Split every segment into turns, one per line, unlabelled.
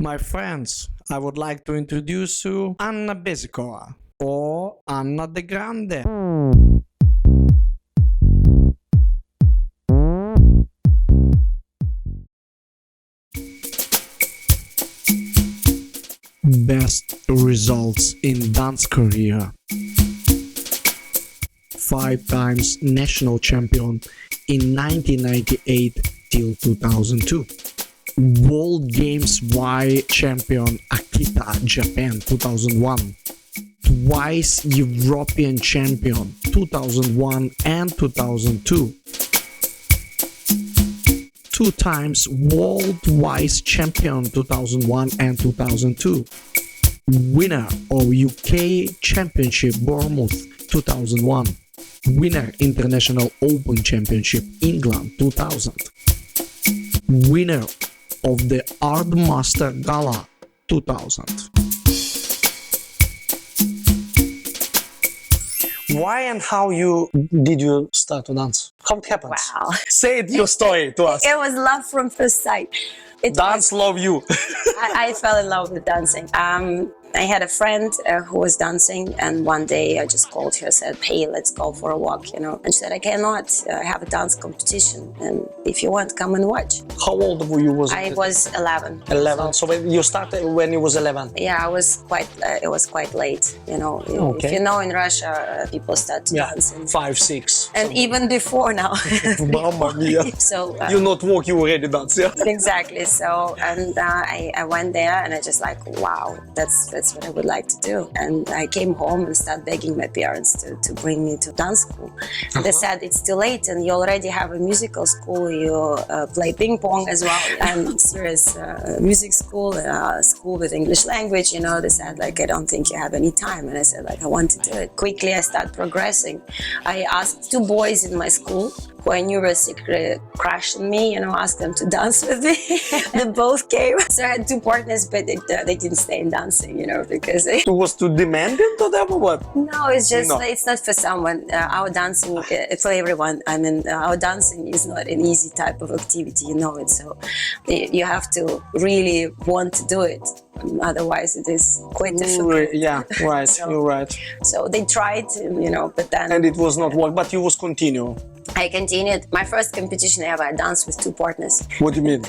My friends, I would like to introduce you Anna Bezikova or Anna the Grande. Best results in dance career. 5 times national champion in 1998 till 2002. World Games Y champion Akita, Japan 2001. Twice European champion 2001 and 2002. 2 times World Vice champion 2001 and 2002. Winner of UK Championship Bournemouth 2001. Winner International Open Championship England 2000. Winner of the Art Master Gala 2000. Why and how did you start to dance? How it happened?
Wow.
Say it, your story to us.
It was love from first sight.
Dance love you.
I fell in love with dancing. I had a friend who was dancing, and one day I just called her, said, "Hey, let's go for a walk," And she said, "I cannot. I have a dance competition, and if you want, come and watch."
How old were you?
I was 11.
11. So when you started when you was 11?
Yeah, I was quite. It was quite late.
Okay.
If you know, in Russia, people start to dance.
5, 6.
And even before now.
Mamma mia.
So
you not walk, you already dance, yeah?
Exactly. So, and I went there, and I just like, wow, that's what I would like to do. And I came home and started begging my parents to bring me to dance school. And they said, it's too late, and you already have a musical school, you play ping pong as well, and serious music school, school with English language, They said, like, I don't think you have any time. And I said, like, I want to do it. Quickly, I started progressing. I asked 2 boys in my school who I knew were secretly crushing me, asked them to dance with me. They both came. So I had 2 partners, but they didn't stay in dancing, because
It was too demanding to them or what?
No, it's just, it's not for someone. Our dancing, for everyone. I mean, our dancing is not an easy type of activity, it. So you have to really want to do it. Otherwise, it is quite difficult.
Yeah, right, you're right.
So they tried, but then...
And it was not work, but you was continue.
I continued. My first competition ever, I danced with 2 partners.
What do you mean?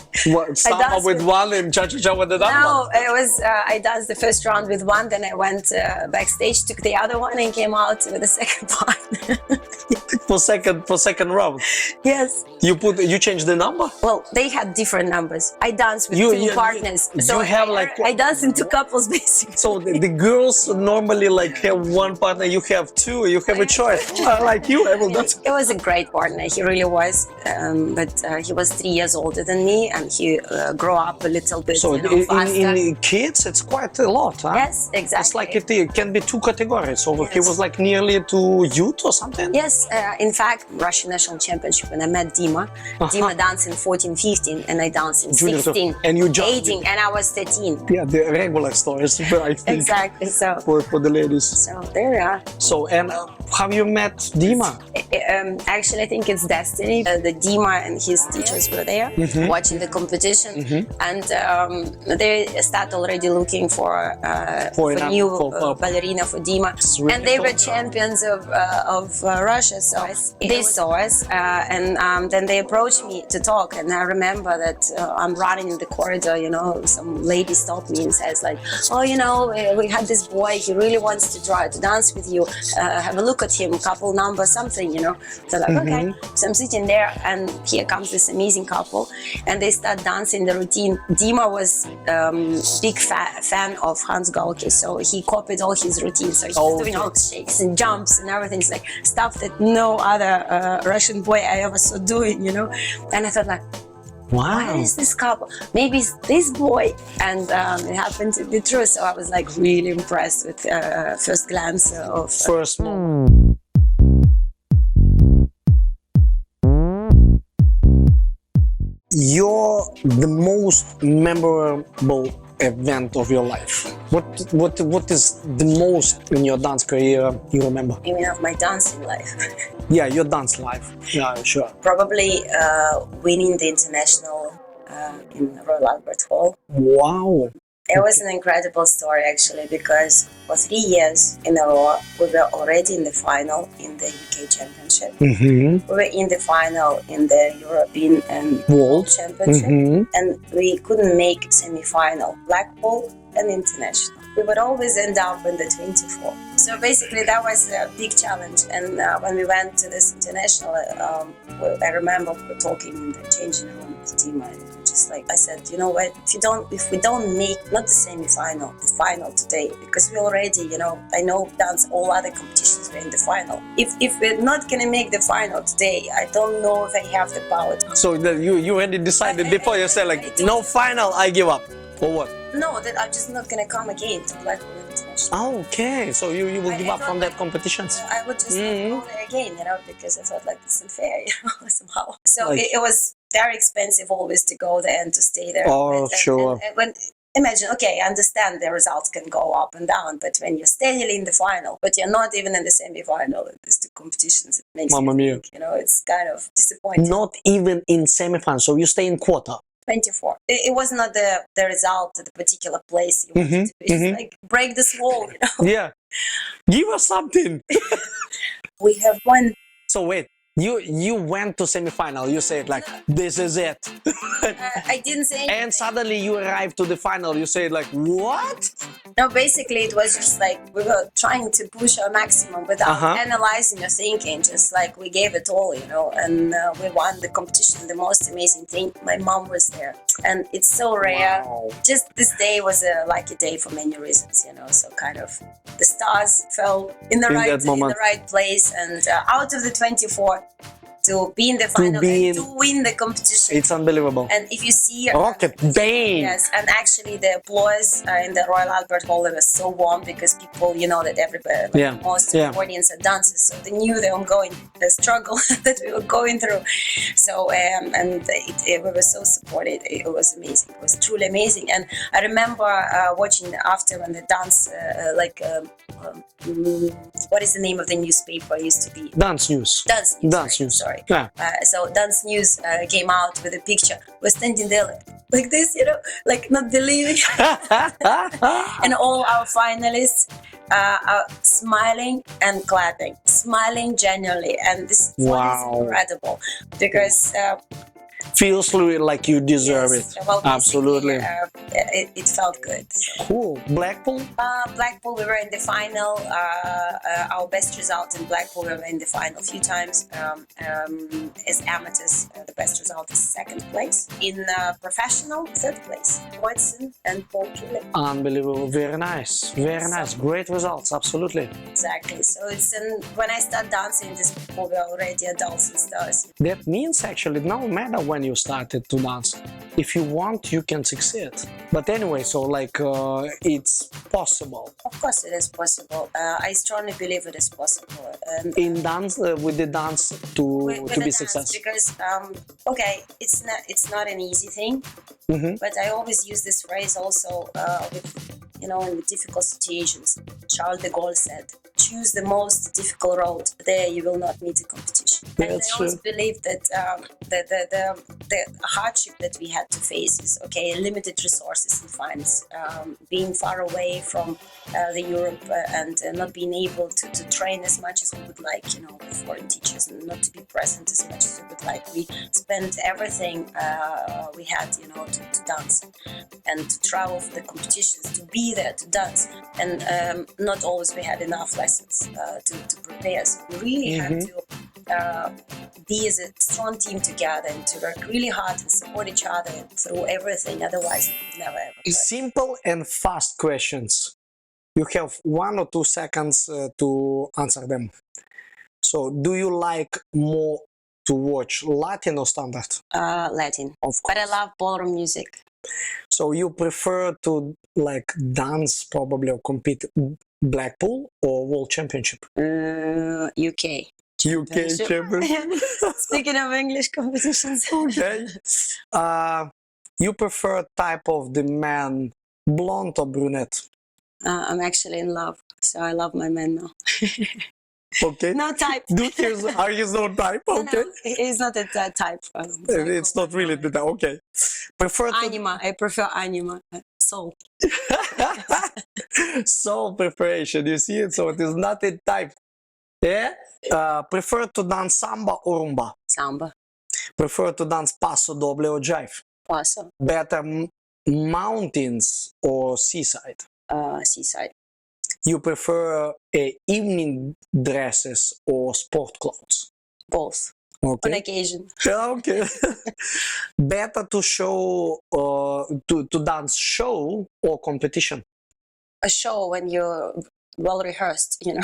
Samba with one and cha-cha-cha with the other one?
No, it was, I danced the first round with one, then I went backstage, took the other one and came out with the second partner.
for second round?
Yes.
You changed the number?
Well, they had different numbers. I danced with 2 partners. So I danced in 2 couples, basically.
So the girls normally like have 1 partner, you have 2, you have a choice. Like you, I will dance.
It was a great partner, he really was. But he was 3 years older than me, and he grew up a little bit faster.
In kids, it's quite a lot, huh?
Yes, exactly.
It's like it can be 2 categories. So he was like nearly to youth or something?
Yes, in fact, Russian National Championship, when I met Dima. Dima danced in 14, 15, and I danced in 16,
and you
18, and I was 13.
Yeah, the regular stories, I think.
Exactly, so.
For the ladies.
So, there we are.
So, and how you met Dima?
Actually, I think it's destiny. The Dima and his teachers were there watching the competition, and they start already looking for a new ballerina for Dima, really and they were champions of Russia. So they saw us, and then they approached me to talk. And I remember that I'm running in the corridor. Some lady stopped me and says, like, "Oh, we had this boy. He really wants to try to dance with you. Have a look at him. Couple number something, So like, okay. So I'm sitting there, and here comes this amazing couple, and they start dancing the routine. Dima was big fan of Hans Galki, so he copied all his routines. So he's doing all the shakes and jumps and everything. It's like stuff that no other Russian boy I ever saw doing, And I thought, like, wow, what is this couple? Maybe it's this boy. And it happened to be true. So I was like really impressed with first glance of
first moment. You're the most memorable event of your life. What is the most in your dance career you remember?
You mean of my dancing life?
Yeah, your dance life. Yeah, sure.
Probably winning the international in Royal Albert Hall.
Wow.
It was an incredible story actually, because for 3 years in a row we were already in the final in the UK Championship. We were in the final in the European and World Championship, and we couldn't make semi-final, Blackpool and international. We would always end up in the 24. So basically that was a big challenge. And when we went to this international, I remember talking in the changing room with the team, and just like I said, you know what, if we don't make not the semi-final, the final today, because we already, you know, I know dance all other competitions we're in the final. If we're not gonna make the final today, I don't know if I have the power.
So you already decided before you said like, no final, I give up, or what?
No, that I'm just not gonna come again to Blackpool International.
Okay, so you will give up from that competitions.
I would just not go there again, you know, because I felt like it's unfair, you know, somehow. So
Like,
it was very expensive always to go there and to stay there.
Oh, sure.
And when imagine, okay, I understand the results can go up and down, but when you're steadily in the final, but you're not even in the semi-final in these two competitions, it makes
Mamma mia.
think, you know, it's kind of disappointing.
Not even in semi-final, so you stay in quarter.
24. It was not the result at the particular place you wanted to be. It's like break this wall, you know.
Yeah. Give us something.
We have won.
So wait, you went to semi-final. You said like, this is it.
I didn't say anything.
And suddenly you arrived to the final. You said like, what?
No, basically it was just like we were trying to push our maximum without analyzing or thinking, just like we gave it all, you know, and we won the competition. The most amazing thing, my mom was there, and it's so rare.
Wow.
Just this day was a lucky day for many reasons, you know, so kind of the stars fell in the right place, and out of the 24, to be in the final and to win the competition.
It's unbelievable.
And if you see
Rocket bang!
Yes, and actually the applause in the Royal Albert Hall was so warm, because people, you know, that everybody, most of the audience are dancers, so they knew the ongoing struggle that we were going through. So we were so supported. It was amazing. It was truly amazing. And I remember watching after when the dance, what is the name of the newspaper used to be?
Dance News.
Dance News. Sorry.
Yeah.
So Dance News came out with a picture. We're standing there like this, you know, like not believing. And all our finalists are smiling and clapping, smiling genuinely. And this is incredible, because
feels like you deserve it.
Well,
absolutely.
It felt good. So.
Cool. Blackpool?
Blackpool, we were in the final. Our best result in Blackpool, we were in the final a few times. As amateurs, the best result is second place. In professional, third place. Watson and Paul Keeling.
Unbelievable. Very nice. Very nice. Great results. Absolutely.
Exactly. So it's when I start dancing, these people were already adults and stars.
That means actually no matter when you started to dance, if you want, you can succeed. But anyway, so like it's possible.
Of course it is possible. I strongly believe it is possible. And
in dance, with the dance to be successful.
Because okay, it's not an easy thing, but I always use this phrase also with, you know, in difficult situations. Charles de Gaulle said, choose the most difficult road. There you will not meet a competition. And I always believe that the hardship that we had to face is, okay, limited resources and funds, being far away from the Europe and not being able to train as much as we would like, you know, with foreign teachers, and not to be present as much as we would like. We spent everything we had, you know, to dance and to travel for the competitions, to be there to dance, and not always we had enough lessons to prepare. So we really had to be as a strong team together and to work really hard and support each other through everything. Otherwise, it would never ever.
Simple and fast questions. You have 1 or 2 seconds to answer them. So, do you like more to watch Latin or standard?
Latin, of course. But I love ballroom music.
So you prefer to like dance probably or compete Blackpool or World Championship?
UK.
UK Championship.
Speaking of English competitions.
Okay. You prefer type of the man, blonde or brunette?
I'm actually in love, so I love my man now.
Okay.
No type.
Are you no type? Okay.
No, he's not a type.
It's not really the type. Okay.
Anima. I prefer anima. soul.
Soul preparation, you see it? So it is not a type. Yeah? Prefer to dance samba or rumba?
Samba.
Prefer to dance paso doble or jive?
Paso.
Better mountains or seaside?
Seaside.
You prefer evening dresses or sport clothes?
Both.
Okay.
On occasion.
Okay. Better to show to dance show or competition?
A show when you're well rehearsed, you know.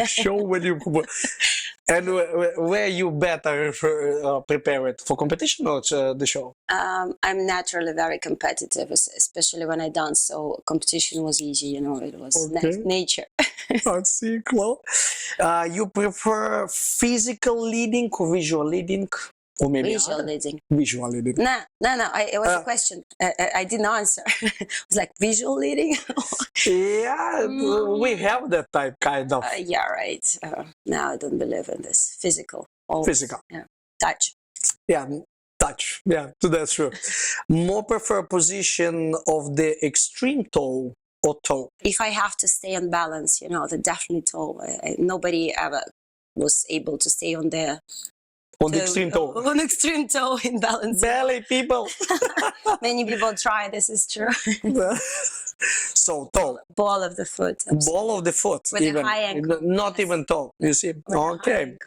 Show when you and where you better prepare it for competition or the show?
I'm naturally very competitive, especially when I dance. So competition was easy, you know. It was nature.
Let's see, Chloe. You prefer physical leading or visual leading? Or maybe
visual leading.
Visual leading.
No. It was a question. I didn't answer. It was like visual leading.
Yeah, we have that type, kind of.
Yeah, right. No, I don't believe in this. Physical. Always.
Physical.
Yeah. Touch.
Yeah, touch. Yeah, that's true. More prefer position of the extreme toe or toe?
If I have to stay on balance, you know, the definitely toe. Nobody ever was able to stay on the
extreme toe.
On extreme toe in balance.
Belly people.
Many people try. This is true.
So toe.
Ball of the foot. Absolutely.
Ball of the foot.
With
even,
a high ankle.
Not even toe. You see. Okay.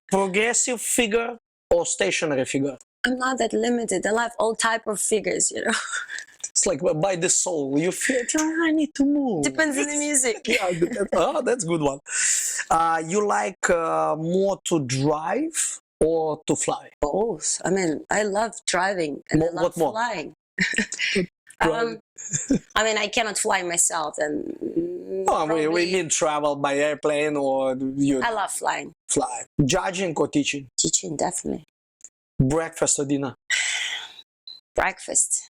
Progressive figure or stationary figure?
I'm not that limited. I love all type of figures, you know.
It's like by the soul. You feel, I need to move.
Depends on the music.
Yeah, that's a good one. You like more to drive or to fly?
Both. I mean, I love driving and I love flying. I mean, I cannot fly myself, and
we need travel by airplane or you.
I love flying.
Fly. Judging or teaching?
Teaching, definitely.
Breakfast or dinner?
Breakfast.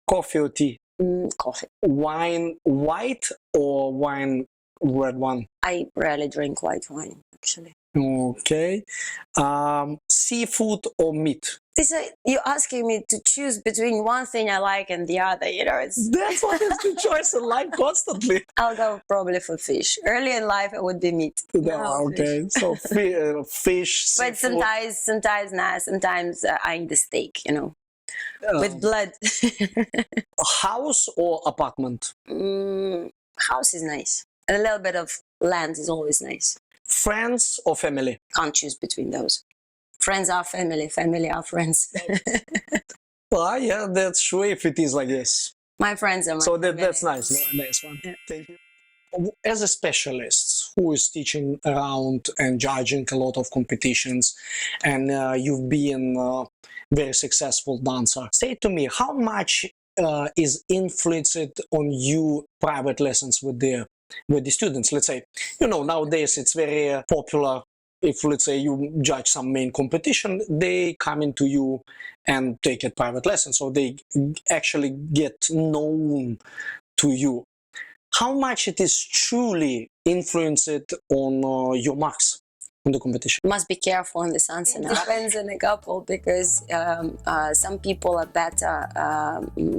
Coffee or tea?
Coffee.
Wine white or wine red one?
I rarely drink white wine, actually.
Okay. Seafood or meat?
You're asking me to choose between one thing I like and the other, you know.
That's what is the choice in life constantly.
I'll go probably for fish. Early in life, it would be meat.
Okay, so fish.
But sometimes not. Sometimes I eat the steak, you know, with blood.
House or apartment?
House is nice. And a little bit of land is always nice.
Friends or family?
Can't choose between those. Friends are family, family are friends.
Well, yeah, that's true if it is like this.
My friends are my
So
family.
that's nice. Nice one. Yeah. Thank you. As a specialist who is teaching around and judging a lot of competitions, and you've been a very successful dancer, say to me, how much is influenced on you private lessons with the students? Let's say, you know, nowadays it's very popular. If, let's say, you judge some main competition, they come into you and take a private lesson. So they actually get known to you. How much it is truly influenced on your marks in the competition?
Must be careful on this answer now. Depends on a couple, because some people are better,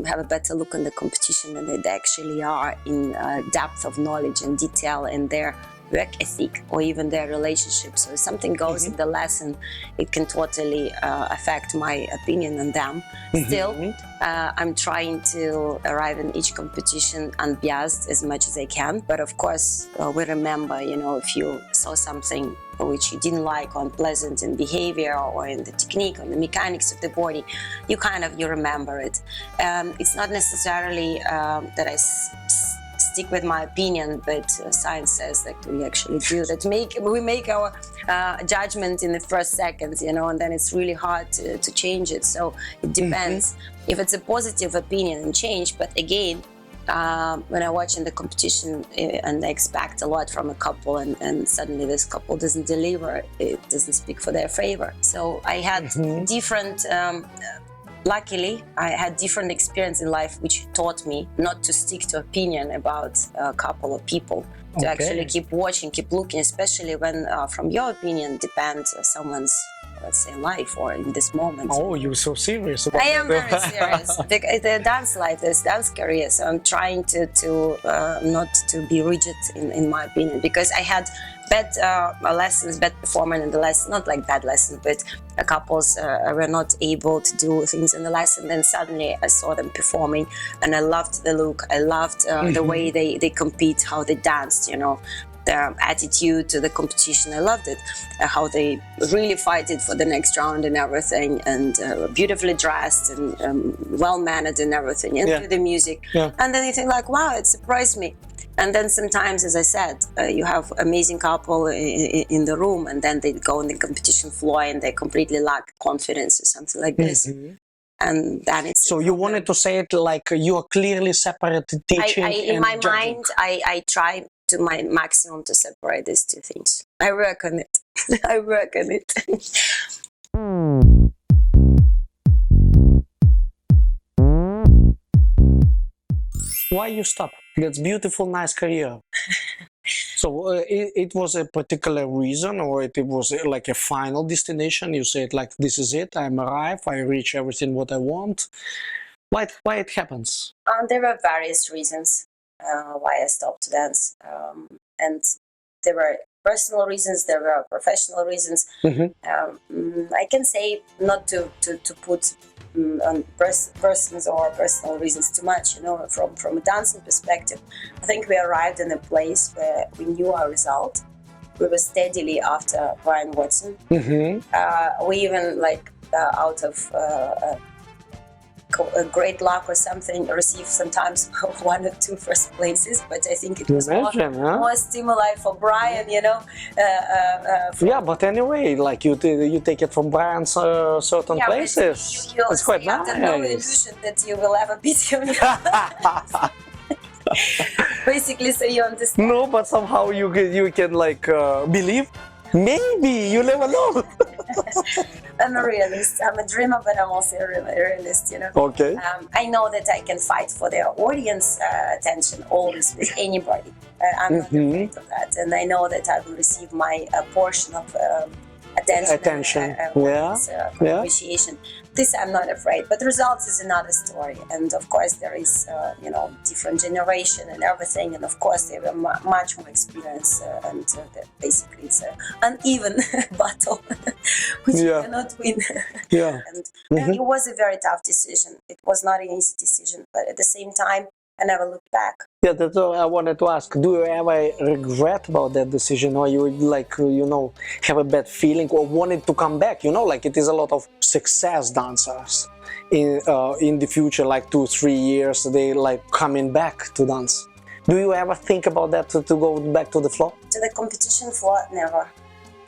have a better look on the competition than they actually are in depth of knowledge and detail in their work ethic or even their relationship. So if something goes in the lesson, it can totally affect my opinion on them. Still, I'm trying to arrive in each competition unbiased as much as I can. But of course, we remember, you know, if you saw something which you didn't like, or unpleasant in behavior or in the technique or the mechanics of the body, you remember it. It's not necessarily that I stick with my opinion, but science says that we actually do that. We make our judgment in the first seconds, you know, and then it's really hard to change it. So it depends. If it's a positive opinion and change, but again, when I watch in the competition and I expect a lot from a couple, and suddenly this couple doesn't deliver, it doesn't speak for their favor. So I had different. Luckily, I had different experience in life which taught me not to stick to opinion about a couple of people, to actually keep watching, keep looking, especially when from your opinion depends someone's let's say, life or in this moment.
Oh, you're so serious about
I am very serious. The dance life, this dance career. So I'm trying to not to be rigid in my opinion, because I had bad lessons, bad performance in the lesson, not like bad lessons, but couples were not able to do things in the lesson. Then suddenly I saw them performing, and I loved the look. I loved the way they compete, how they danced, you know, their attitude to the competition. I loved it, how they really fight it for the next round and everything, and beautifully dressed and well mannered and everything, and to the music. And then you think like, wow, it surprised me. And then sometimes, as I said, you have amazing couple in the room, and then they go on the competition floor and they completely lack confidence or something like this. And then it's
so you wanted to say it like you are clearly separated teaching
in
and
my
judging.
mind, I try to my maximum to separate these two things. I work on it. I work on it.
Why you stop? That's beautiful, nice career. So it was a particular reason, or it was like a final destination? You said like, this is it, I'm arrived, I reach everything what I want. Why it happens?
There were various reasons why I stopped to dance. And there were personal reasons, there were professional reasons. I can say not to put on persons or personal reasons too much, you know, from a dancing perspective. I think we arrived in a place where we knew our result. We were steadily after Brian Watson. We even like out of a great luck or something, receive sometimes 1 or 2 first places, but I think it was more stimuli for Brian, you know.
Yeah, but anyway, like you take it from Brian's certain places. It's quite nice.
There's no illusion that you will ever beat him. Basically, so you understand.
No, but somehow you can like believe. Maybe, you never know.
I'm a realist. I'm a dreamer, but I'm also a realist, you know.
Okay.
I know that I can fight for the audience attention always with anybody. I'm not afraid of that. And I know that I will receive my portion of attention. Appreciation. This I'm not afraid, but results is another story. And of course there is, you know, different generation and everything. And of course they have much more experience, and basically it's an uneven battle, which you cannot win. And it was a very tough decision. It was not an easy decision, but at the same time, I never looked back.
Yeah, that's all I wanted to ask. Do you ever regret about that decision, or you like, you know, have a bad feeling, or wanted to come back? You know, like it is a lot of success dancers in the future, like 2-3 years, they like coming back to dance. Do you ever think about that to go back to the floor?
To the competition floor, never.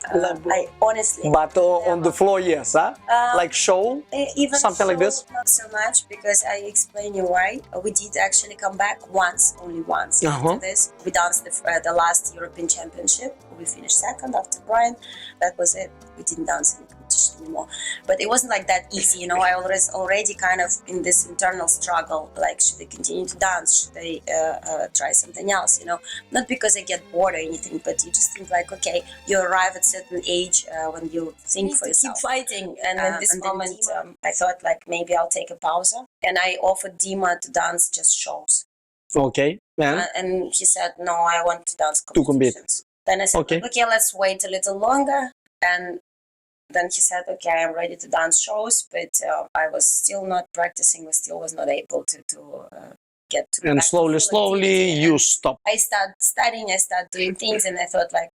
I honestly.
But on the floor, yes, huh? Like show,
even
something like this?
Not so much, because I explain you why. We did actually come back once, only once after this. We danced the last European Championship. We finished second after Brian. That was it. We didn't dance in the competition anymore. But it wasn't like that easy, you know. I was already kind of in this internal struggle, like, should I continue to dance? Should I try something else, you know? Not because I get bored or anything, but you just think like, okay, you arrive at certain age when you think for yourself. Keep fighting. And at this moment, I thought like maybe I'll take a pause. And I offered Dima to dance just shows.
Okay.
And he said, no, I want to dance competitions. Then I said, okay, let's wait a little longer. And then he said, okay, I'm ready to dance shows, but I was still not practicing. I still was not able to get to.
And slowly you stop.
I started studying, I started doing things, and I thought like,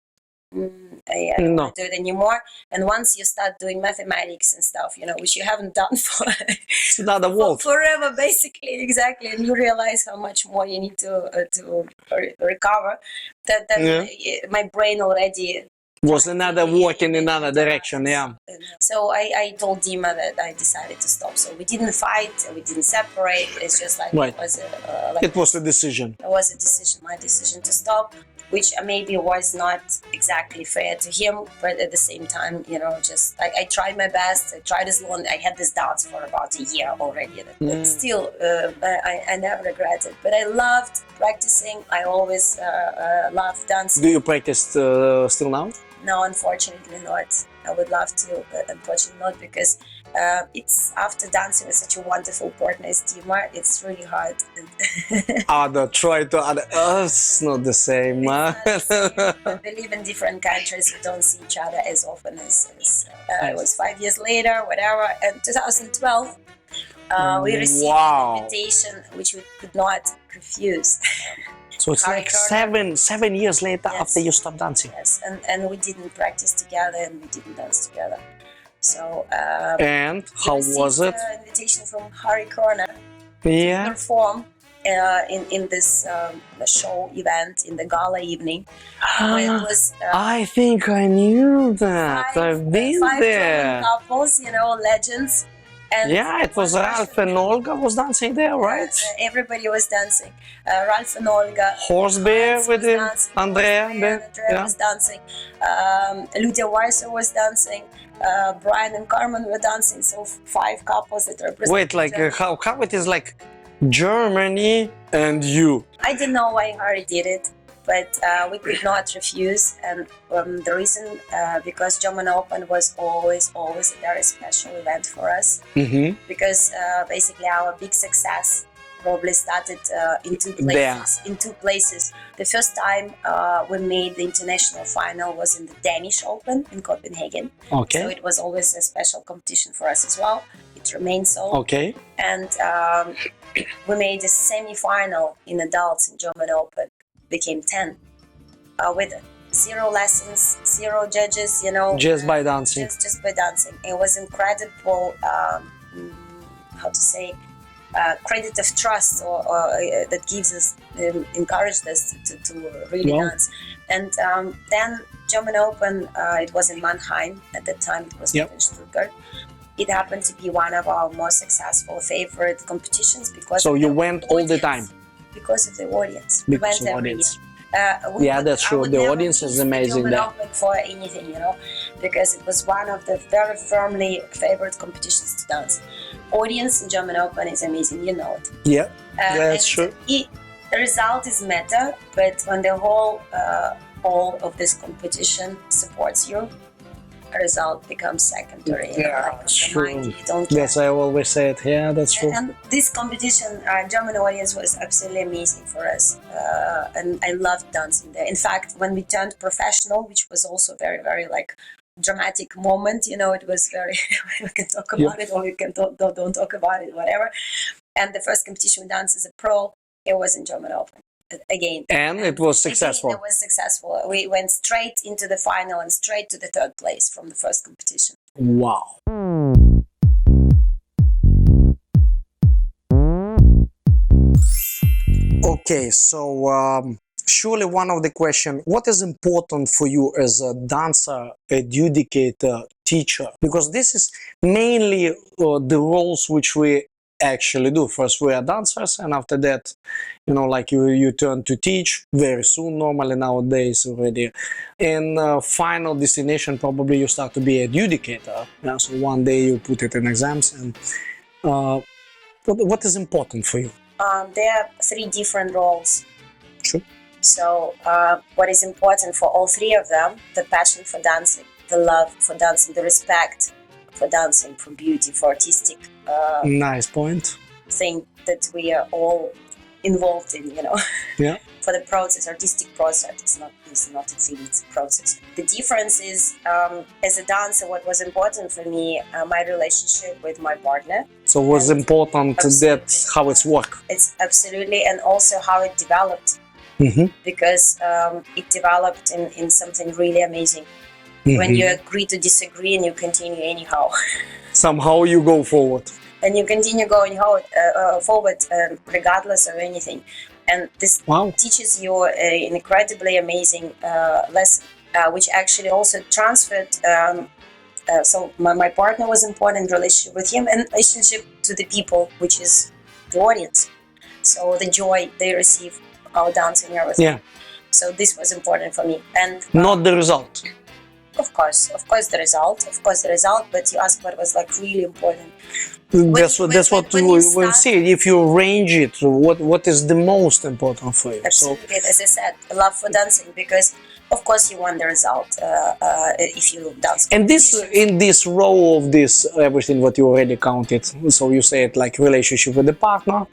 I don't want to do it anymore. And once you start doing mathematics and stuff, you know, which you haven't done for
another world
forever, basically, exactly, and you realize how much more you need to recover. That my brain already
was another walk in another direction.
So I told Dima that I decided to stop. So we didn't fight, we didn't separate. It's just like
it was a decision.
It was a decision, my decision to stop, which maybe was not exactly fair to him, but at the same time, you know, just I tried my best. I tried as long. I had this dance for about a year already. But still, I never regret it. But I loved practicing. I always loved dancing.
Do you practice still now?
No, unfortunately not. I would love to, but unfortunately not, because it's after dancing with such a wonderful partner as Dima, it's really hard.
Try to other. It's not the same.
It's not the same. We live in different countries. We don't see each other as often as it was 5 years later, whatever. And 2012, we received an invitation which we could not refuse.
So it's like 7 years later after you stopped dancing.
Yes, and we didn't practice together and we didn't dance together. So
and how was it?
Invitation from Harry Corner
to
perform in this show event in the gala evening. It was,
I think I knew that. I've been there.
5 couples, legends. And
it was Ralph and Olga was dancing there, right?
Everybody was dancing. Ralph and Olga.
Horse Bear with Andrea.
Andrea was dancing. Lydia Weiser was dancing. Brian and Carmen were dancing. So 5 couples that represent.
Wait, like how it is like Germany and you?
I didn't know why Harry did it, but we could not refuse. And the reason, because German Open was always a very special event for us.
Mm-hmm.
Because basically our big success probably started in two places. The first time we made the international final was in the Danish Open in Copenhagen.
Okay.
So it was always a special competition for us as well. It remains so.
Okay.
And we made a semi-final in adults in German Open. Became 10 with 0 lessons, 0 judges,
just by dancing.
Just by dancing. It was incredible. How to say? Credit of trust, or that gives us, encouraged us to really dance. And then German Open, it was in Mannheim at that time. It was not in Stuttgart. It happened to be one of our most successful favorite competitions because.
So you went all the time.
Because of the audience.
Because of the audience. That's true. The audience is amazing there.
For anything, because it was one of the very firmly favorite competitions to dance. Audience in German Open is amazing, you know it.
Yeah, that's true.
The result is matter, but when the whole of this competition supports you, a result becomes secondary.
That's true.
You don't care.
Yes, I always say it. Yeah, that's true.
And this competition, German audience was absolutely amazing for us, and I loved dancing there. In fact, when we turned professional, which was also very, very dramatic moment, it was very. We can talk about it, or we can don't talk about it, whatever. And the first competition we danced as a pro, it was in German Open. Again,
and it was successful.
It was successful. We went straight into the final and straight to the 3rd place from the first competition.
Wow. Okay, so surely one of the questions, what is important for you as a dancer, educator, teacher? Because this is mainly the roles which we actually do. First we are dancers, and after that, you turn to teach very soon, normally nowadays already. And final destination, probably you start to be an educator. So one day you put it in exams. And what is important for you?
There are 3 different roles.
Sure.
So what is important for all 3 of them: the passion for dancing, the love for dancing, the respect for dancing, for beauty, for artistic
nice point.
Thing that we are all involved in,
Yeah.
For the process, artistic process, it's not a thing, it's a process. The difference is, as a dancer, what was important for me, my relationship with my partner.
So it was important that how it's work.
It's absolutely, and also how it developed.
Mm-hmm.
Because it developed in something really amazing. Mm-hmm. When you agree to disagree and you continue anyhow.
Somehow you go forward.
And you continue going forward regardless of anything. And this teaches you an incredibly amazing lesson, which actually also transferred. So my partner was important, relationship with him, and relationship to the people, which is the audience. So the joy they receive our dancing and everything.
Yeah.
So this was important for me. And
not the result.
Of course the result. But you asked what was really important.
That's what we will see. If you arrange it, what is the most important for you?
Absolutely, as I said, love for dancing, because of course you want the result if you dance.
And this, in this row of this, everything what you already counted, so you said like relationship with the partner,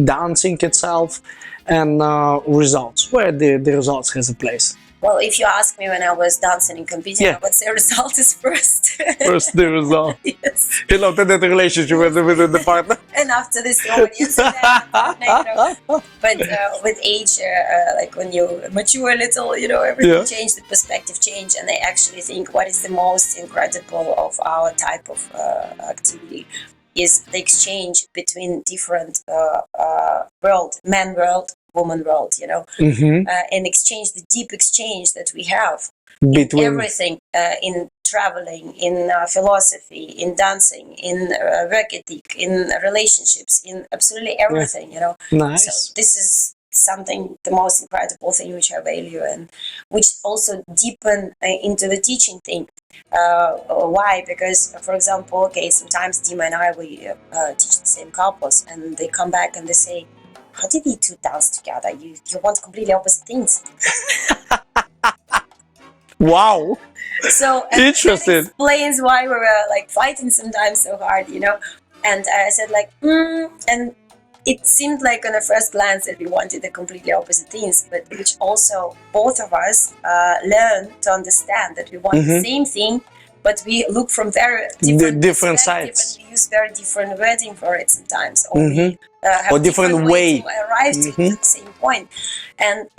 dancing itself, and results. Where the results has a place?
Well, if you ask me when I was dancing and competing,
Yeah.
I would say result is first.
First the result.
Yes.
You know, that relationship with the partner.
And after this, audience. But with age, like when you mature a little, you know, everything changes, the perspective change, and I actually think what is the most incredible of our type of activity is the exchange between different world, man world, woman world, you know, and exchange, the deep exchange that we have between everything, in traveling, in philosophy, in dancing, in work ethic, in relationships, in absolutely everything, you know.
Nice.
So this is something, the most incredible thing which I value, and which also deepen into the teaching thing. Why? Because, for example, okay, sometimes Dima and I, we teach the same couples, and they come back and they say, how did you two dance together? You want completely opposite things.
Wow.
So
interesting.
That explains why we were like fighting sometimes so hard, you know. And I said like, and it seemed like on a first glance that we wanted the completely opposite things, but which also both of us learn to understand that we want the same thing, but we look from very different sides, and we use very different wording for it sometimes, or we have
or different way
to arrive to the same point. And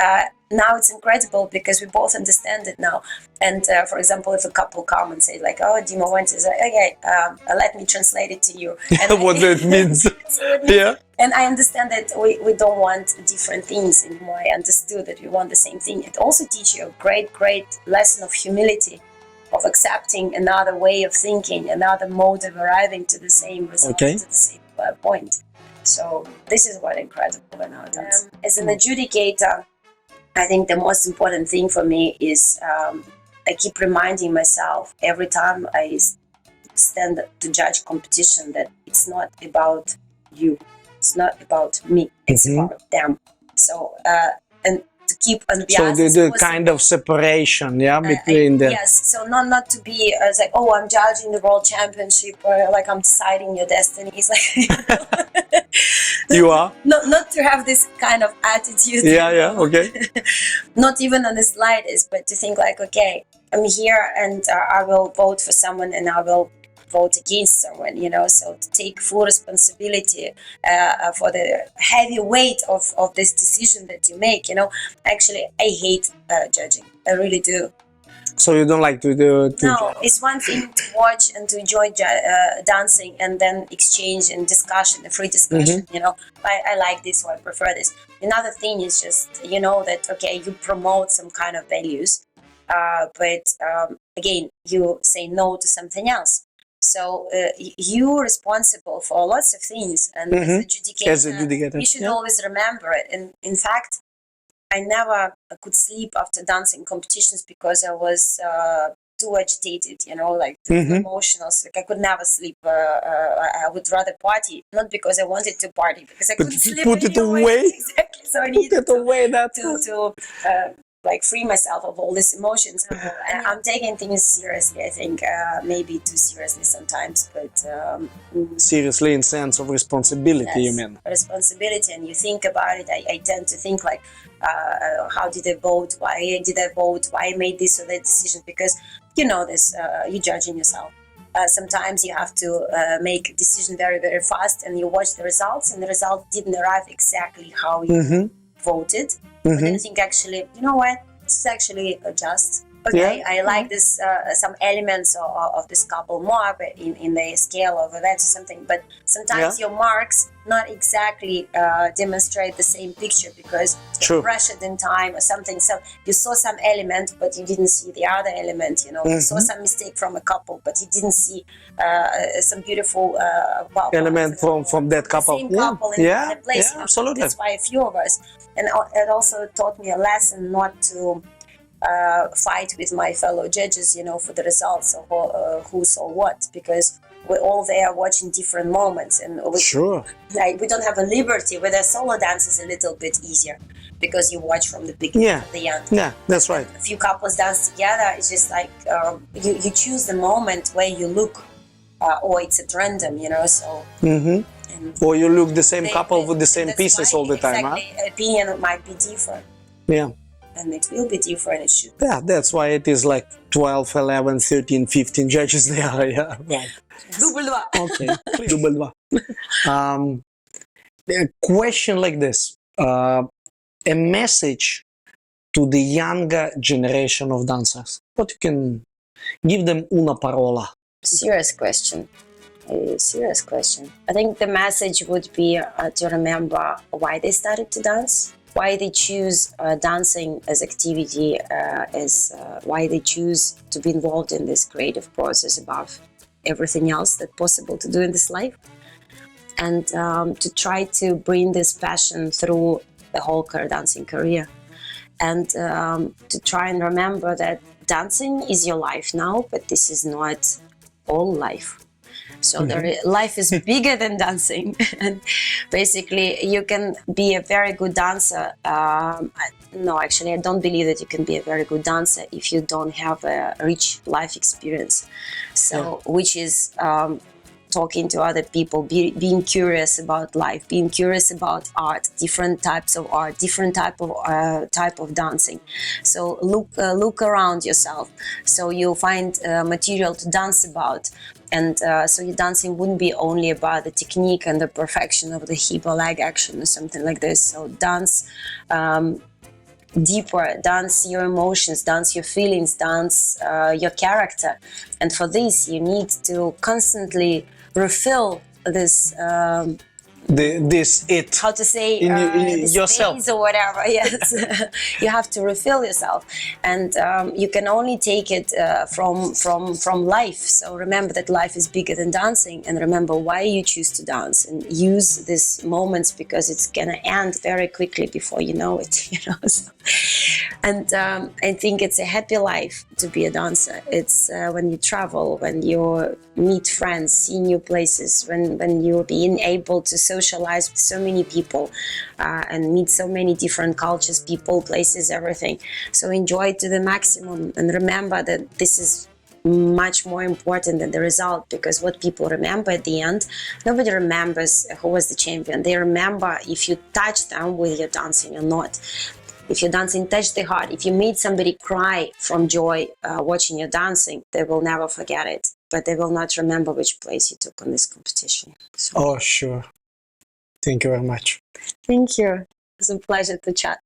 now it's incredible because we both understand it now. And for example, if a couple come and say like, "Oh, Dima went," to say, "Okay, let me translate it to you." And
what that means?
So it means, yeah. And I understand that we don't want different things anymore. I understood that we want the same thing. It also teaches you a great lesson of humility, of accepting another way of thinking, another mode of arriving to the same result, to the same point. So this is what incredible in our dance. As an adjudicator, I think the most important thing for me is I keep reminding myself every time I stand to judge competition that it's not about you, it's not about me, it's about them. So and to keep on
so the kind of separation, between the
so not to be as like, oh, I'm judging the world championship, or like I'm deciding your destiny. It's like
you are
not to have this kind of attitude.
Okay.
Not even on the slightest, but to think like, okay, I'm here and I will vote for someone and I will vote against someone, you know. So to take full responsibility for the heavy weight of this decision that you make, you know. Actually, I hate judging. I really do.
So you don't like to do?
No, it's one thing to watch and to enjoy dancing and then exchange and discussion, a free discussion, you know. I like this, or I prefer this. Another thing is just, you know, that, okay, you promote some kind of values, but again, you say no to something else. So you're responsible for lots of things, and as adjudicator, you should always remember it. And in fact, I never could sleep after dancing competitions because I was too agitated, you know, like emotional. So, like, I could never sleep. I would rather party, not because I wanted to party, because I couldn't sleep.
Put it away.
Exactly. So I needed to like free myself of all these emotions. I'm taking things seriously, I think, maybe too seriously sometimes, but
seriously in sense of responsibility, you mean?
Responsibility, and you think about it. I tend to think like, how did I vote? Why did I vote? Why I made this or that decision? Because you know this, you're judging yourself. Sometimes you have to make a decision very, very fast, and you watch the results, and the result didn't arrive exactly how you voted. But then I think, actually, you know what? It's actually just okay. I like this some elements of this couple more, but in the scale of events or something. But sometimes your marks not exactly demonstrate the same picture because you're pressured in time or something. So you saw some element, but you didn't see the other element. You know, you saw some mistake from a couple, but you didn't see some beautiful
element from that couple.
Same couple in a place.
Yeah, absolutely.
That's why a few of us, and it also taught me a lesson not to fight with my fellow judges, you know, for the results of who saw what, because we're all there watching different moments, and we don't have a liberty. With a solo dance is a little bit easier because you watch from the beginning to the end.
Yeah, that's right.
A few couples dance together. It's just like you choose the moment where you look, or it's at random, you know. So.
Or you look the same couple with the same pieces all the time,
exactly. Opinion might be different.
Yeah.
And it will be different. It should.
Yeah, that's why it is like 12, 11, 13, 15 judges there. Yeah, right.
Double два.
Okay, double два. A question like this. A message to the younger generation of dancers. What you can give them una parola.
Serious question. A serious question. I think the message would be to remember why they started to dance, why they choose dancing as activity, why they choose to be involved in this creative process above everything else that's possible to do in this life, and to try to bring this passion through the whole dancing career, and to try and remember that dancing is your life now, but this is not all life. So life is bigger than dancing, and basically you can be a very good dancer. No, actually, I don't believe that you can be a very good dancer if you don't have a rich life experience. So, which is talking to other people, being curious about life, being curious about art, different types of art, different type of dancing. So look around yourself. So you'll find material to dance about. And so your dancing wouldn't be only about the technique and the perfection of the hip or leg action or something like this. So dance deeper, dance your emotions, dance your feelings, dance your character. And for this, you need to constantly refill this
how
to say
in yourself
space or whatever. Yes. You have to refill yourself, and you can only take it from life. So remember that life is bigger than dancing, and remember why you choose to dance, and use these moments because it's gonna end very quickly before you know it, you know. So, and I think it's a happy life to be a dancer. It's when you travel, when you meet friends, see new places, when you're being able to socialize with so many people and meet so many different cultures, people, places, everything. So enjoy it to the maximum, and remember that this is much more important than the result, because what people remember at the end, nobody remembers who was the champion. They remember if you touch them with your dancing or not. If your dancing touched their heart, if you made somebody cry from joy watching you dancing, they will never forget it. But they will not remember which place you took on this competition. So.
Oh, sure. Thank you very much.
Thank you. It was a pleasure to chat.